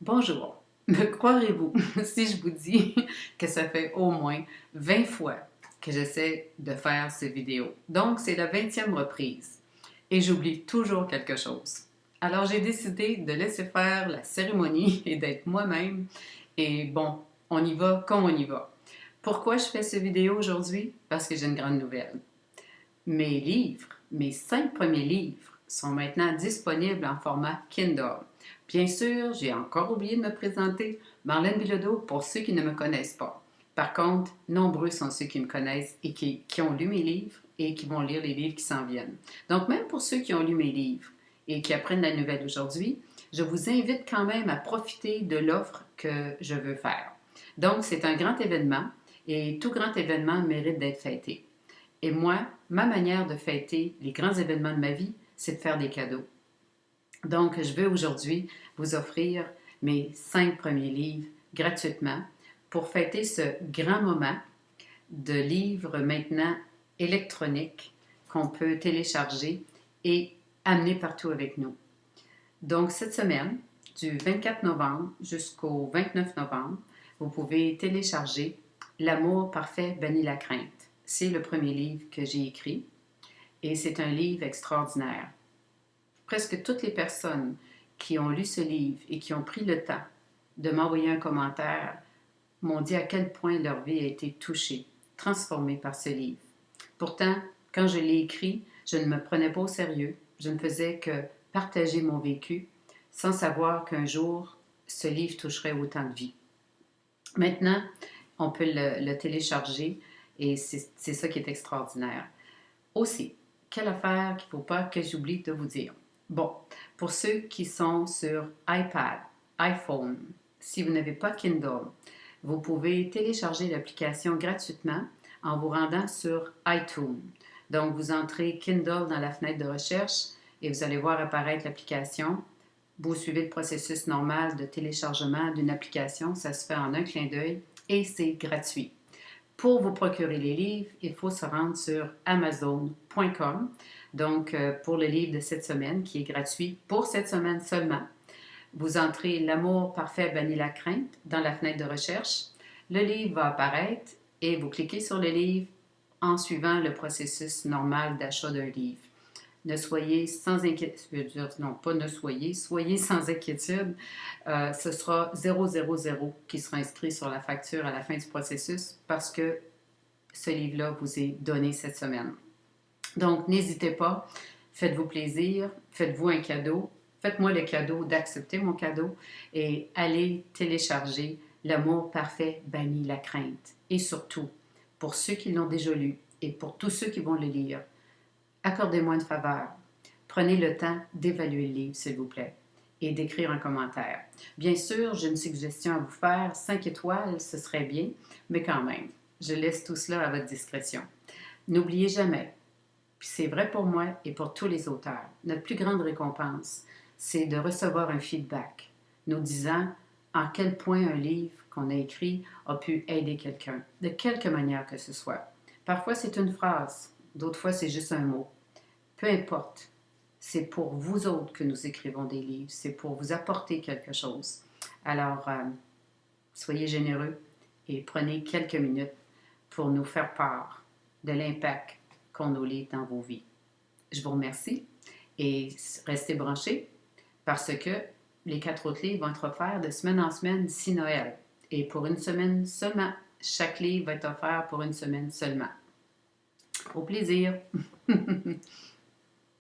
Bonjour. Me croirez-vous si je vous dis que ça fait au moins 20 fois que j'essaie de faire cette vidéo. Donc, c'est la 20e reprise et j'oublie toujours quelque chose. Alors, j'ai décidé de laisser faire la cérémonie et d'être moi-même. Et bon, on y va comme on y va. Pourquoi je fais cette vidéo aujourd'hui? Parce que j'ai une grande nouvelle. Mes livres, mes 5 premiers livres, sont maintenant disponibles en format Kindle. Bien sûr, j'ai encore oublié de me présenter, Marlène Bilodeau, pour ceux qui ne me connaissent pas. Par contre, nombreux sont ceux qui me connaissent et qui ont lu mes livres et qui vont lire les livres qui s'en viennent. Donc, même pour ceux qui ont lu mes livres et qui apprennent la nouvelle aujourd'hui, je vous invite quand même à profiter de l'offre que je veux faire. Donc, c'est un grand événement et tout grand événement mérite d'être fêté. Et moi, ma manière de fêter les grands événements de ma vie, c'est de faire des cadeaux. Donc, je veux aujourd'hui vous offrir mes 5 premiers livres gratuitement pour fêter ce grand moment de livres maintenant électroniques qu'on peut télécharger et amener partout avec nous. Donc, cette semaine, du 24 novembre jusqu'au 29 novembre, vous pouvez télécharger L'amour parfait bannit la crainte. C'est le premier livre que j'ai écrit et c'est un livre extraordinaire. Presque toutes les personnes qui ont lu ce livre et qui ont pris le temps de m'envoyer un commentaire m'ont dit à quel point leur vie a été touchée, transformée par ce livre. Pourtant, quand je l'ai écrit, je ne me prenais pas au sérieux. Je ne faisais que partager mon vécu sans savoir qu'un jour, ce livre toucherait autant de vies. Maintenant, on peut le télécharger et c'est ça qui est extraordinaire. Aussi, quelle affaire qu'il ne faut pas que j'oublie de vous dire. Bon, pour ceux qui sont sur iPad, iPhone, si vous n'avez pas Kindle, vous pouvez télécharger l'application gratuitement en vous rendant sur iTunes. Donc, vous entrez Kindle dans la fenêtre de recherche et vous allez voir apparaître l'application. Vous suivez le processus normal de téléchargement d'une application, ça se fait en un clin d'œil et c'est gratuit. Pour vous procurer les livres, il faut se rendre sur amazon.com. Donc, pour le livre de cette semaine, qui est gratuit pour cette semaine seulement, vous entrez L'amour parfait bannit la crainte dans la fenêtre de recherche. Le livre va apparaître et vous cliquez sur le livre en suivant le processus normal d'achat d'un livre. Ne soyez sans inquiétude, non pas ne soyez, soyez sans inquiétude. Ce sera 000 qui sera inscrit sur la facture à la fin du processus parce que ce livre-là vous est donné cette semaine. Donc, n'hésitez pas, faites-vous plaisir, faites-vous un cadeau, faites-moi le cadeau d'accepter mon cadeau et allez télécharger L'amour parfait bannit la crainte. Et surtout, pour ceux qui l'ont déjà lu et pour tous ceux qui vont le lire, accordez-moi une faveur. Prenez le temps d'évaluer le livre, s'il vous plaît, et d'écrire un commentaire. Bien sûr, j'ai une suggestion à vous faire. 5 étoiles, ce serait bien, mais quand même, je laisse tout cela à votre discrétion. N'oubliez jamais, puis c'est vrai pour moi et pour tous les auteurs, notre plus grande récompense, c'est de recevoir un feedback nous disant en quel point un livre qu'on a écrit a pu aider quelqu'un, de quelque manière que ce soit. Parfois, c'est une phrase, d'autres fois, c'est juste un mot. Peu importe, c'est pour vous autres que nous écrivons des livres, c'est pour vous apporter quelque chose. Alors, soyez généreux et prenez quelques minutes pour nous faire part de l'impact qu'ont nos livres dans vos vies. Je vous remercie et restez branchés parce que les 4 autres livres vont être offerts de semaine en semaine d'ici Noël. Et pour une semaine seulement, chaque livre va être offert pour une semaine seulement. Au plaisir!